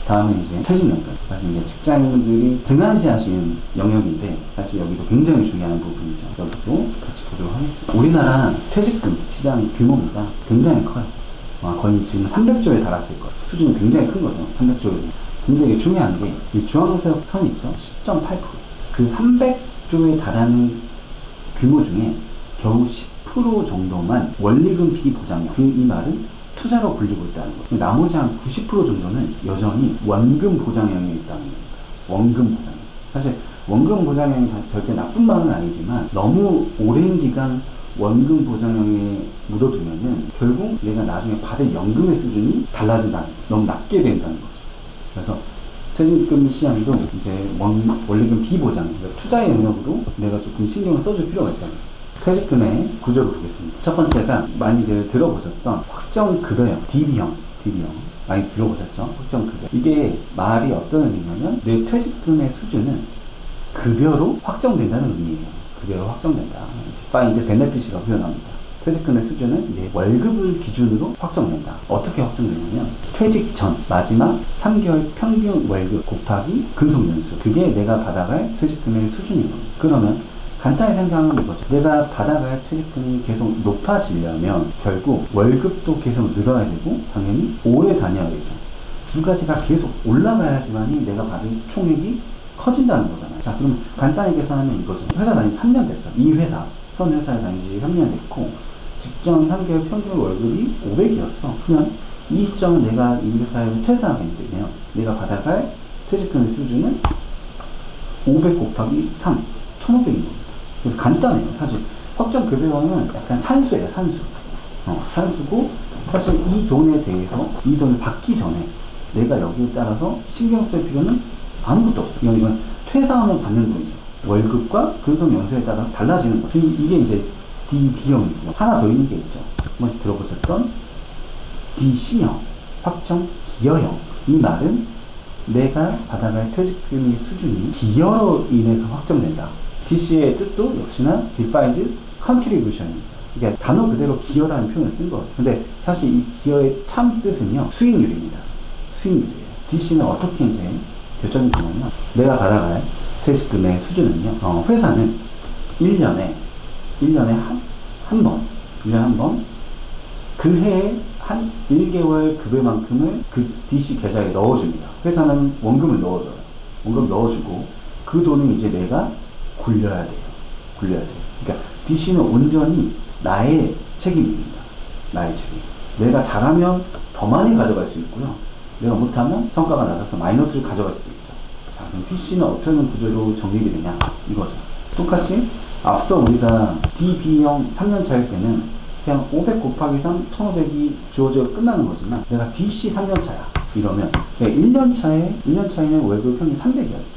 다음에 이제 퇴직연금. 사실 이제 직장인들이 등한시하시는 영역인데 사실 여기도 굉장히 중요한 부분이죠. 여기도 같이 보도록 하겠습니다. 우리나라 퇴직금 시장 규모가 굉장히 커요. 거의 지금 300조에 달았을 거예요. 수준이 굉장히 큰 거죠. 300조에. 근데 이게 중요한 게 이 중앙세력 선이 있죠. 10.8%. 그 300조에 달하는 규모 중에 겨우 10% 정도만 원리금 비보장형. 이 말은 투자로 불리고 있다는 거예요. 나머지 한 90% 정도는 여전히 원금 보장형에 있다는 겁니다. 원금 보장형. 사실 원금 보장형이 절대 나쁜 말은 아니지만 너무 오랜 기간 원금 보장형에 묻어두면은 결국 내가 나중에 받을 연금의 수준이 달라진다는 거예요. 너무 낮게 된다는 거죠. 그래서 퇴직금 시장도 이제 원리금 비보장, 그러니까 투자의 영역으로 내가 조금 신경을 써줄 필요가 있다는 거예요. 퇴직금의 구조를 보겠습니다. 첫 번째가 많이들 들어보셨던 확정급여형, DB형 많이 들어보셨죠? 확정급여. 이게 말이 어떤 의미냐면 내 퇴직금의 수준은 급여로 확정된다는 의미예요. 급여로 확정된다. 디파인드 베네핏이라고 표현합니다. 퇴직금의 수준은 내 월급을 기준으로 확정된다. 어떻게 확정되냐면 퇴직 전 마지막 3개월 평균 월급 곱하기 근속연수. 그게 내가 받아갈 퇴직금의 수준인 겁니다. 그러면 간단히 생각하면 이거죠. 내가 받아갈 퇴직금이 계속 높아지려면 결국 월급도 계속 늘어야 되고 당연히 오래 다녀야 되죠. 두 가지가 계속 올라가야지만이 내가 받을 총액이 커진다는 거잖아요. 자, 그럼 간단히 계산하면 이거죠. 회사 다닌 3년 됐어. 이 회사, 현 회사에 다닌 지 3년 됐고 직전 3개월 평균 월급이 500이었어. 그러면 이 시점은 내가 이 회사에 퇴사하게 되면 내가 받아갈 퇴직금의 수준은 500 곱하기 3, 1500인 겁니다. 그래서 간단해요. 사실 확정급여는 약간 산수예요. 산수고 사실 이 돈에 대해서 이 돈을 받기 전에 내가 여기에 따라서 신경 쓸 필요는 아무것도 없어요. 이건 퇴사하면 받는 돈이죠. 월급과 근속연수에 따라 달라지는 거죠. 이게 이제 DB형이고 하나 더 있는 게 있죠. 한 번씩 들어보셨던 DC형, 확정기여형. 이 말은 내가 받아갈 퇴직금의 수준이 기여로 인해서 확정된다. DC의 뜻도 역시나 Defined Contribution입니다. 그러니까 단어 그대로 기여라는 표현을 쓴 거예요. 근데 사실 이 기여의 참 뜻은요, 수익률입니다. 수익률이에요. DC는 어떻게 이제 결정이 되냐면 내가 받아갈 퇴직금의 수준은요, 회사는 1년에 한 번, 그 해에 한 1개월 급여만큼을 그 DC 계좌에 넣어줍니다. 회사는 원금을 넣어줘요. 원금 넣어주고, 그 돈은 이제 내가 굴려야 돼요. 그러니까 DC는 온전히 나의 책임입니다. 나의 책임. 내가 잘하면 더 많이 가져갈 수 있고요. 내가 못하면 성과가 낮아서 마이너스를 가져갈 수도 있죠. 자, 그럼 DC는 어떤 구조로 정립이 되냐? 이거죠. 똑같이 앞서 우리가 DB형 3년차일 때는 그냥 500 곱하기 3, 1500이 주어져 끝나는 거지만 내가 DC 3년차야. 이러면 1년차에는 월급 평균 300이었어.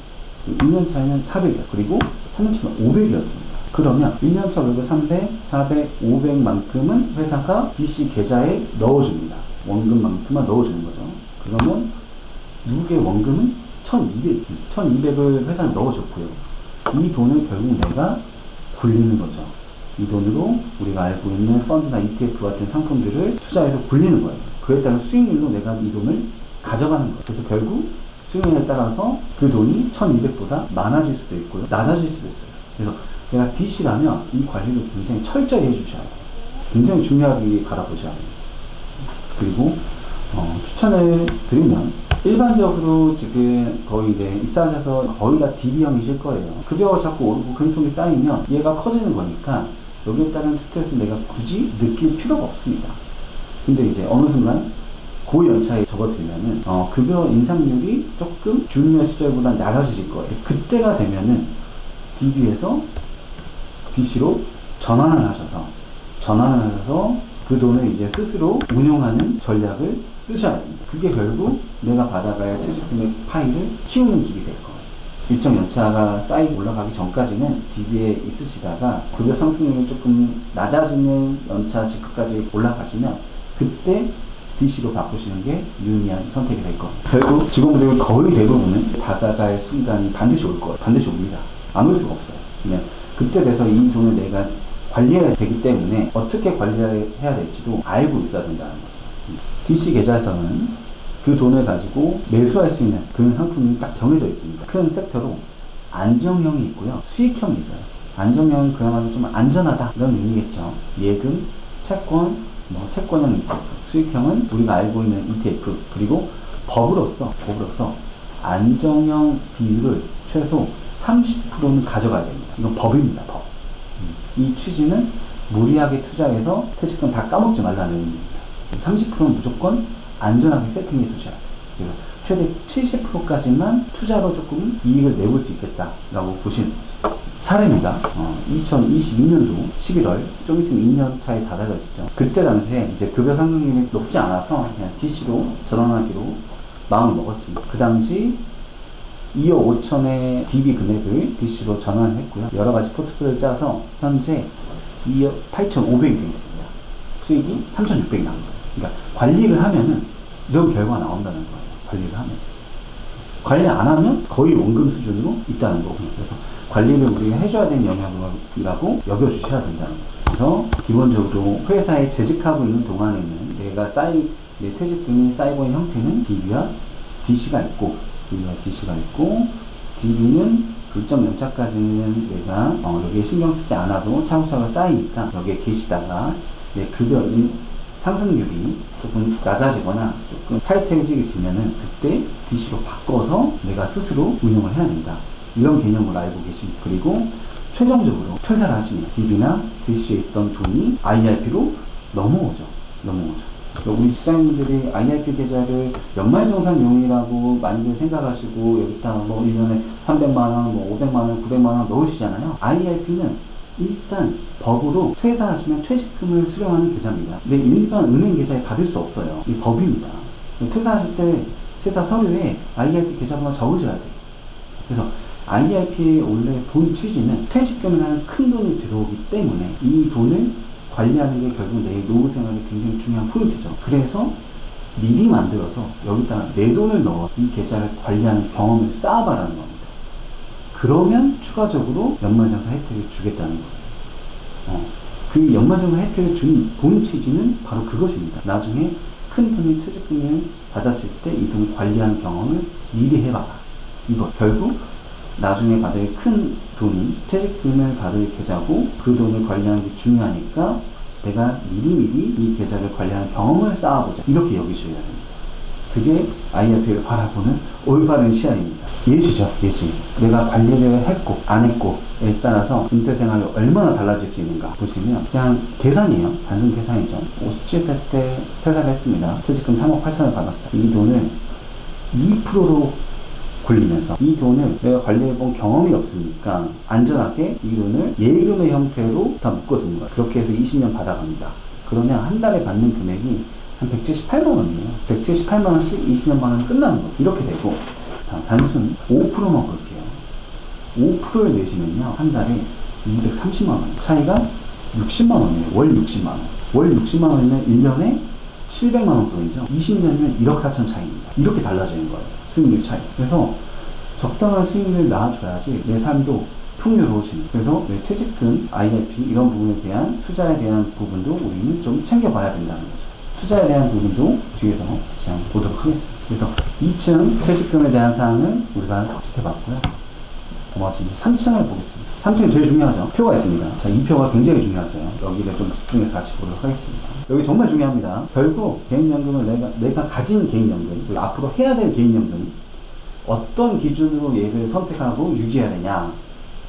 2년차에는 400이었어. 그리고 3년차는 500이었습니다. 그러면 1년차 월급 300, 400, 500만큼은 회사가 DC 계좌에 넣어줍니다. 원금만큼만 넣어주는 거죠. 그러면 누구의 원금은 1200을 회사에 넣어줬고요. 이 돈을 결국 내가 굴리는 거죠. 이 돈으로 우리가 알고 있는 펀드나 ETF 같은 상품들을 투자해서 굴리는 거예요. 그에 따른 수익률로 내가 이 돈을 가져가는 거예요. 그래서 결국 수익률에 따라서 그 돈이 1200보다 많아질 수도 있고요, 낮아질 수도 있어요. 그래서 내가 DC라면 이 관리를 굉장히 철저히 해주셔야 돼요. 굉장히 중요하게 바라보셔야 돼요. 그리고 추천을 드리면 일반적으로 지금 거의 이제 입사하셔서 거의 다 DB형이실 거예요. 급여가 자꾸 오르고 근속이 쌓이면 얘가 커지는 거니까 여기에 따른 스트레스 내가 굳이 느낄 필요가 없습니다. 근데 이제 어느 순간 고연차에 접어들면은 급여 인상률이 조금 주니어 시절보다 낮아질 거예요. 그때가 되면은 DB에서 DC로 전환을 하셔서 그 돈을 이제 스스로 운용하는 전략을 쓰셔야 됩니다. 그게 결국 내가 받아갈 퇴직금의 파이를 키우는 길이 될 거예요. 일정 연차가 쌓이고 올라가기 전까지는 DB에 있으시다가 급여 상승률이 조금 낮아지는 연차 직급까지 올라가시면 그때 DC로 바꾸시는 게 유의미한 선택이 될 거예요. 결국 직원분들 거의 대부분은 받아갈 순간이 반드시 올 거예요. 반드시 옵니다. 안 올 수가 없어요. 그냥 그때 돼서 이 돈을 내가 관리해야 되기 때문에 어떻게 관리해야 될지도 알고 있어야 된다는 거죠. DC 계좌에서는 그 돈을 가지고 매수할 수 있는 그런 상품이 딱 정해져 있습니다. 큰 섹터로 안정형이 있고요, 수익형이 있어요. 안정형은 그야말로 좀 안전하다 이런 의미겠죠. 예금, 채권, 채권형 ETF. 수익형은 우리가 알고 있는 ETF. 그리고 법으로서 안정형 비율을 최소 30%는 가져가야 됩니다. 이건 법입니다. 법. 이 취지는 무리하게 투자해서 퇴직금 다 까먹지 말라는 의미입니다. 30%는 무조건 안전하게 세팅해 두셔야 돼요. 그래서 최대 70%까지만 투자로 조금 이익을 내볼 수 있겠다라고 보시는 거죠. 사례입니다. 2022년도 11월, 좀 있으면 2년 차에 다다르시죠. 그때 당시에 이제 급여 상승률이 높지 않아서 그냥 DC로 전환하기로 마음을 먹었습니다. 그 당시 2억 5천의 DB 금액을 DC로 전환했고요. 여러 가지 포트폴리오를 짜서 현재 2억 8,500이 되어 있습니다. 수익이 3,600이 나온 거예요. 그러니까 관리를 하면은 이런 결과가 나온다는 거예요. 관리를 하면. 관리 안 하면 거의 원금 수준으로 있다는 거고요. 그래서 관리를 우리가 해줘야 되는 영역이라고 여겨주셔야 된다는 거죠. 그래서 기본적으로 회사에 재직하고 있는 동안에는 내 퇴직금이 쌓이고 있는 형태는 DB와 DC가 있고, DB는 일정 연차까지는 내가 여기에 신경 쓰지 않아도 차곡차곡 쌓이니까 여기에 계시다가 내 급여 상승률이 조금 낮아지거나 조금 타이트해지면은 그때 DC로 바꿔서 내가 스스로 운영을 해야 된다. 이런 개념을 알고 계십니다. 그리고 최종적으로 퇴사를 하시면 DB나 DC에 있던 돈이 IRP로 넘어오죠. 우리 직장인들이 IRP 계좌를 연말정산용이라고 많이들 생각하시고 여기다 1년에 300만원, 500만원, 900만원 넣으시잖아요. IRP는 일단 법으로 퇴사하시면 퇴직금을 수령하는 계좌입니다. 근데 일반 은행 계좌에 받을 수 없어요. 이 법입니다. 퇴사하실 때 퇴사 서류에 IRP 계좌번호 적으셔야 돼요. 그래서 IRP의 원래 본 취지는 퇴직금이라는 큰 돈이 들어오기 때문에 이 돈을 관리하는 게 결국 내 노후 생활에 굉장히 중요한 포인트죠. 그래서 미리 만들어서 여기다 내 돈을 넣어 이 계좌를 관리하는 경험을 쌓아봐라는 겁니다. 그러면 추가적으로 연말정산 혜택을 주겠다는 거예요. 그 연말정산 혜택을 준 본 취지는 바로 그것입니다. 나중에 큰 돈이 퇴직금을 받았을 때 이 돈을 관리하는 경험을 미리 해봐라. 이거 결국 나중에 받을 큰 돈이 퇴직금을 받을 계좌고 그 돈을 관리하는 게 중요하니까 내가 미리미리 이 계좌를 관리하는 경험을 쌓아보자. 이렇게 여기셔야 됩니다. 그게 IRP를 바라보는 올바른 시야입니다. 예시죠, 예시. 내가 관리를 했고 안 했고에 따라서 은퇴 생활이 얼마나 달라질 수 있는가 보시면 그냥 계산이에요. 단순 계산이죠. 57세 때 퇴사를 했습니다. 퇴직금 3억 8천을 받았어요. 이 돈을 2%로 굴리면서 이 돈을 내가 관리해본 경험이 없으니까 안전하게 이 돈을 예금의 형태로 다 묶어둔 거예요. 그렇게 해서 20년 받아갑니다. 그러면 한 달에 받는 금액이 한 178만원이에요. 178만원씩 20년 받으면 끝나는 거예요. 이렇게 되고 단순 5%만 볼게요. 5%를 내시면요 한 달에 230만원, 차이가 60만원이에요. 월 60만원. 월 60만원이면 1년에 700만원 돈이죠. 20년이면 1억 4천 차이입니다. 이렇게 달라지는 거예요. 수익률 차이. 그래서 적당한 수익률을 낳아줘야지 내 삶도 풍요로워집니다. 그래서 내 퇴직금, IRP 이런 부분에 대한 투자에 대한 부분도 우리는 좀 챙겨봐야 된다는 거죠. 투자에 대한 부분도 뒤에서 같이 한번 보도록 하겠습니다. 그래서 2층 퇴직금에 대한 사항을 우리가 지켜봤고요. 3층을 보겠습니다. 3층이 제일 중요하죠. 표가 있습니다. 자, 이 표가 굉장히 중요하세요. 여기를 좀 집중해서 같이 보도록 하겠습니다. 여기 정말 중요합니다. 결국 개인연금을 내가 가진 개인연금, 그리고 앞으로 해야 될 개인연금, 어떤 기준으로 얘를 선택하고 유지해야 되냐.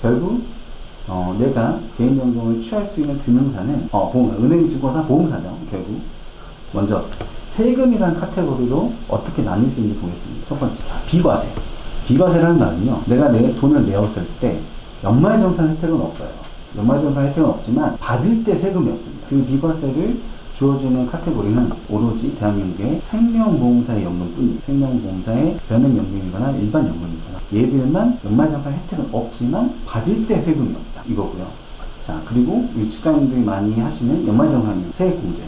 결국 내가 개인연금을 취할 수 있는 금융사는 은행증권사 보험사죠. 결국 먼저 세금이라는 카테고리로 어떻게 나뉠 수 있는지 보겠습니다. 첫 번째, 비과세. 비과세라는 말은요, 내가 내 돈을 내었을 때 연말정산 혜택은 없어요. 연말정산 혜택은 없지만 받을 때 세금이 없습니다. 그 비과세를 주어지는 카테고리는 오로지 대한민국의 생명보험사의 연금뿐입니다. 생명보험사의 변액연금이거나 일반연금이거나 얘들만 연말정산 혜택은 없지만 받을 때 세금이 없다. 이거고요. 자, 그리고 우리 직장인들이 많이 하시는 연말정산이요. 세액공제.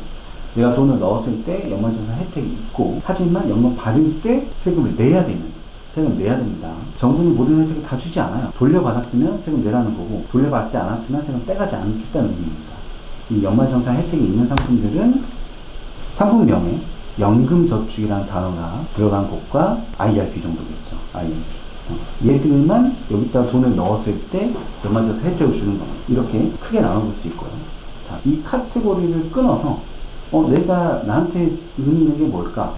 내가 돈을 넣었을 때 연말정산 혜택이 있고 하지만 연금 받을 때 세금을 내야 되는, 세금 내야 됩니다. 정부는 모든 혜택을 다 주지 않아요. 돌려받았으면 세금 내라는 거고 돌려받지 않았으면 세금 떼가지 않겠다는 의미입니다. 이 연말정산 혜택이 있는 상품들은 상품명에 연금저축이라는 단어가 들어간 곳과 IRP 정도겠죠. IRP. 얘들만 여기다 돈을 넣었을 때 연말정산 혜택을 주는 겁니다. 이렇게 크게 나눠볼 수 있고요. 자, 이 카테고리를 끊어서 내가 나한테 의미 있는 게 뭘까?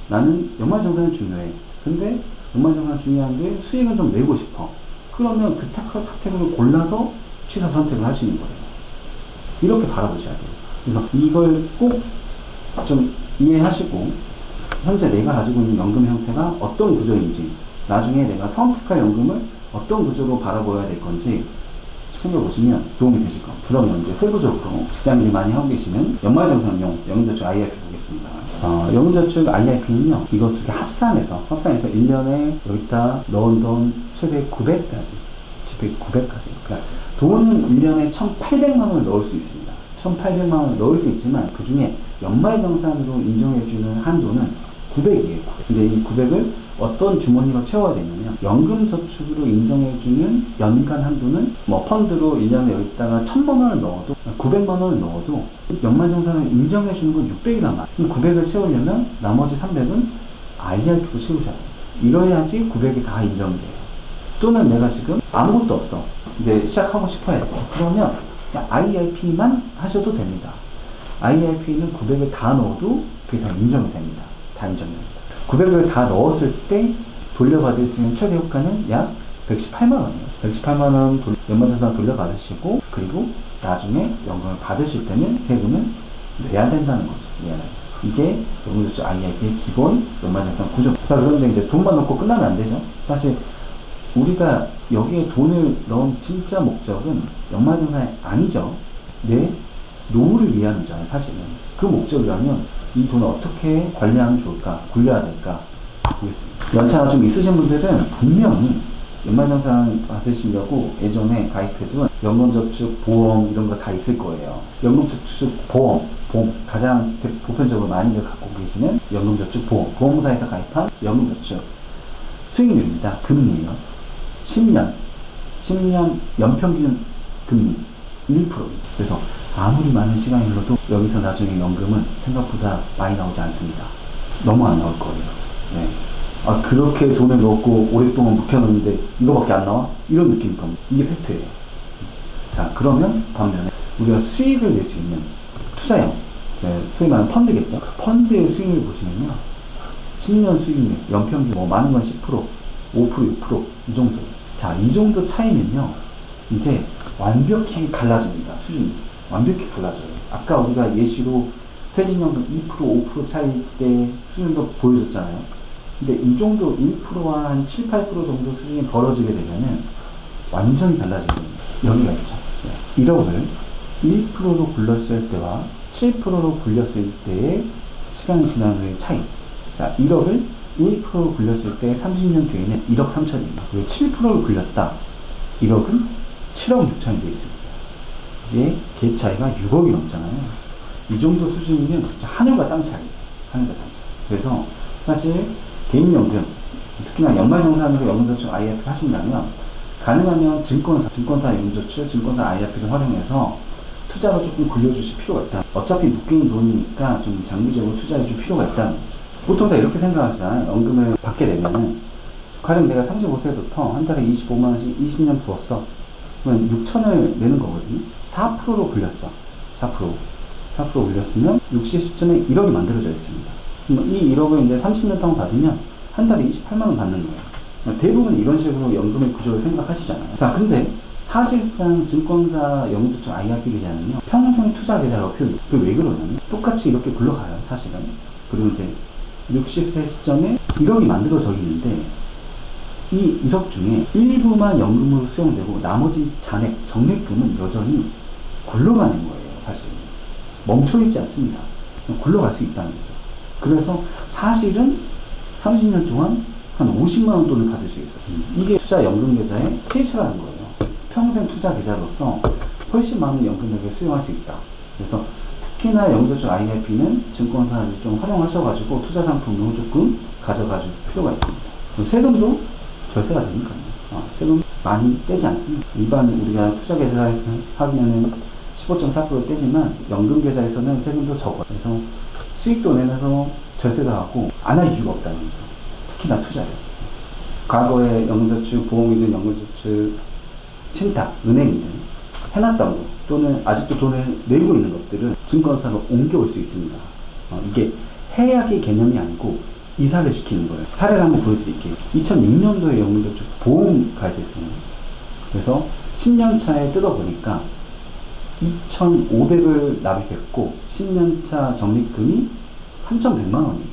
나는 연말정산이 중요해. 근데 연말정산이 중요한데 수익은 좀 내고 싶어. 그러면 그 카테고리를 골라서 취사 선택을 하시는 거예요. 이렇게 바라보셔야 돼요. 그래서 이걸 꼭 좀 이해하시고 현재 내가 가지고 있는 연금 형태가 어떤 구조인지, 나중에 내가 선택할 연금을 어떤 구조로 바라보아야 될 건지 챙겨보시면 도움이 되실 겁니다. 그러면 이제 세부적으로 직장인들이 많이 하고 계시는 연말정산용 연금저축 IRP 보겠습니다. 연금저축 IRP는요, 이거 두 개 합산해서 1년에 여기다 넣은 돈 최대 900까지, 최대 900까지. 그러니까 돈은 1년에 1,800만 원을 넣을 수 있습니다. 1,800만 원을 넣을 수 있지만 그 중에 연말정산으로 인정해주는 한도는 900이에요. 900. 근데 이 900을 어떤 주머니로 채워야 되냐면, 연금저축으로 인정해주는 연간 한도는 펀드로 1년에 여기다가 1,000만 원을 넣어도, 900만 원을 넣어도 연말정산을 인정해주는 건 600이란 말이에요. 900을 채우려면 나머지 300은 IRP로 채우셔야 돼요. 이래야지 900이 다 인정이 돼요. 또는 내가 지금 아무것도 없어. 이제 시작하고 싶어야 돼요. 그러면 IRP만 하셔도 됩니다. IRP는 900을 다 넣어도 그게 다 인정이 됩니다. 다 인정됩니다. 900을 다 넣었을 때 돌려받을 수 있는 최대 효과는 약 118만 원이에요. 118만 원 연말정산 돌려받으시고, 그리고 나중에 연금을 받으실 때는 세금은 내야 된다는 거죠. 이게 연금저축 IRP의 기본 연말정산 구조. 자, 그런데 이제 돈만 넣고 끝나면 안 되죠. 사실 우리가 여기에 돈을 넣은 진짜 목적은 연말정산이 아니죠. 내 노후를 위함이잖아요, 사실은. 그 목적이라면 이 돈을 어떻게 관리하면 좋을까, 굴려야 될까 보겠습니다. 연차가 좀 있으신 분들은 분명히 연말정산 받으시려고 예전에 가입해둔 연금저축 보험 이런 거 다 있을 거예요. 연금저축 보험 가장 보편적으로 많이들 갖고 계시는 연금저축 보험사에서 가입한 연금저축 수익률입니다. 금리예요. 10년 연평균 금리 1%. 그래서 아무리 많은 시간이 흘러도 여기서 나중에 연금은 생각보다 많이 나오지 않습니다. 너무 안 나올 거예요. 네. 그렇게 돈을 넣고 오랫동안 묵혀놓는데 이거밖에 안 나와? 이런 느낌일 겁니다. 이게 팩트예요. 자, 그러면 반면에 우리가 수익을 낼 수 있는 투자형, 소위 말하는 펀드겠죠. 그 펀드의 수익률 보시면요, 10년 수익률 연평균 많은 건 10%, 5%, 6% 이 정도. 자, 이 정도 차이면요, 이제 완벽히 갈라집니다. 수준이 완벽히 갈라져요. 아까 우리가 예시로 퇴직연금 2%, 5% 차이 때 수준도 보여줬잖아요. 근데 이 정도 1%와 한 7, 8% 정도 수준이 벌어지게 되면은 완전히 달라지거든요. 여기가 있죠. 1억을 1%로 굴렸을 때와 7%로 굴렸을 때의 시간이 지난 후의 차이. 자, 1억을 1%로 굴렸을 때 30년 뒤에는 1억 3천입니다. 왜 7%를 굴렸다? 1억은 7억 6천이 되어 있습니다. 이게 갭 차이가 6억이 넘잖아요. 이 정도 수준이면 진짜 하늘과 땅 차이. 하늘과 땅 차이. 그래서 사실 개인연금, 특히나 연말정산으로 연금저축 IRP 하신다면 가능하면 증권사 연금저축, 증권사 IRP를 활용해서 투자로 조금 굴려주실 필요가 있다. 어차피 묶인 돈이니까 좀 장기적으로 투자해 줄 필요가 있다는 거죠. 보통 다 이렇게 생각하시잖아요. 연금을 받게 되면은, 가령 내가 35세부터 한 달에 25만원씩 20년 부었어. 그러면 6천을 내는 거거든요. 4%로 굴렸어. 4% 굴렸으면 60시점에 1억이 만들어져 있습니다. 이 1억을 이제 30년 동안 받으면 한 달에 28만원 받는 거예요. 대부분 이런 식으로 연금의 구조를 생각하시잖아요. 자, 근데 사실상 증권사 연금저축 IRP 계좌는요, 평생 투자 계좌라고 표현해요. 그게 왜 그러냐면 똑같이 이렇게 굴러가요, 사실은. 그리고 이제 60세 시점에 1억이 만들어져 있는데, 이 1억 중에 일부만 연금으로 수용되고 나머지 잔액, 적립금은 여전히 굴러가는 거예요, 사실. 멈춰있지 않습니다. 굴러갈 수 있다는 거죠. 그래서 사실은 30년 동안 한 50만원 돈을 받을 수 있어요. 이게 투자 연금 계좌의 필체라는 거예요. 평생 투자 계좌로서 훨씬 많은 연금액을 수용할 수 있다. 그래서 특히나 연금저축 IRP는 증권사를 좀 활용하셔가지고 투자 상품으로 조금 가져가줄 필요가 있습니다. 세금도 절세가 되니까요. 세금 많이 떼지 않습니다. 일반 우리가 투자 계좌에서 하면은 15.4% 떼지만 연금 계좌에서는 세금도 적어요. 그래서 수익도 내면서 절세도 하고 안 할 이유가 없다는 거죠. 특히나 투자를. 과거에 연금저축, 보험이든 연금저축, 신탁, 은행이든 해놨던 거 또는 아직도 돈을 내고 있는 것들은 증권사로 옮겨올 수 있습니다. 이게 해약의 개념이 아니고 이사를 시키는 거예요. 사례를 한번 보여드릴게요. 2006년도에 연금저축 보험 가입했어요. 그래서 10년 차에 뜯어보니까 2,500을 납입했고 10년 차 적립금이 3,100만 원이에요.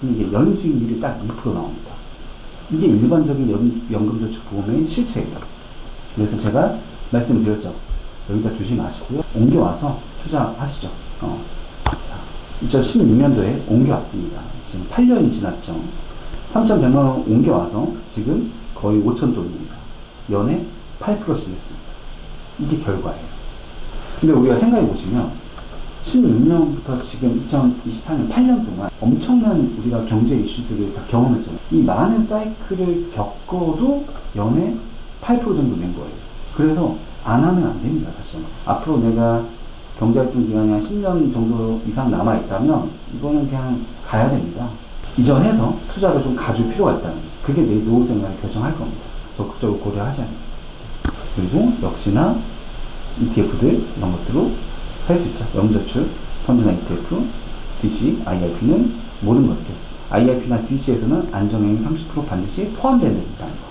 그럼 이게 연수익률이 딱 2% 나옵니다. 이게 일반적인 연금저축 보험의 실체예요. 그래서 제가 말씀드렸죠. 여기다 두지 마시고요. 옮겨와서 투자하시죠. 자, 2016년도에 옮겨왔습니다. 지금 8년이 지났죠. 3,100만 원 옮겨와서 지금 거의 5천 돈입니다. 연에 8%씩 냈습니다. 이게 결과예요. 근데 우리가 생각해 보시면 16년부터 지금 2024년 8년 동안 엄청난 우리가 경제 이슈들을 다 경험했잖아요. 이 많은 사이클을 겪어도 연에 8% 정도 낸 거예요. 그래서 안 하면 안 됩니다, 사실. 앞으로 내가 경제활동 기간이 한 10년 정도 이상 남아있다면 이거는 그냥 가야 됩니다. 이전해서 투자를 좀 가줄 필요가 있다는 거예요. 그게 내 노후 생활을 결정할 겁니다. 적극적으로 고려하셔야 합니다. 그리고 역시나 ETF들 이런 것들로 할 수 있죠. 연금저축, 펀드나 ETF, DC, IRP는 모든 것들. IRP나 DC에서는 안정행위 30% 반드시 포함되는 거예요.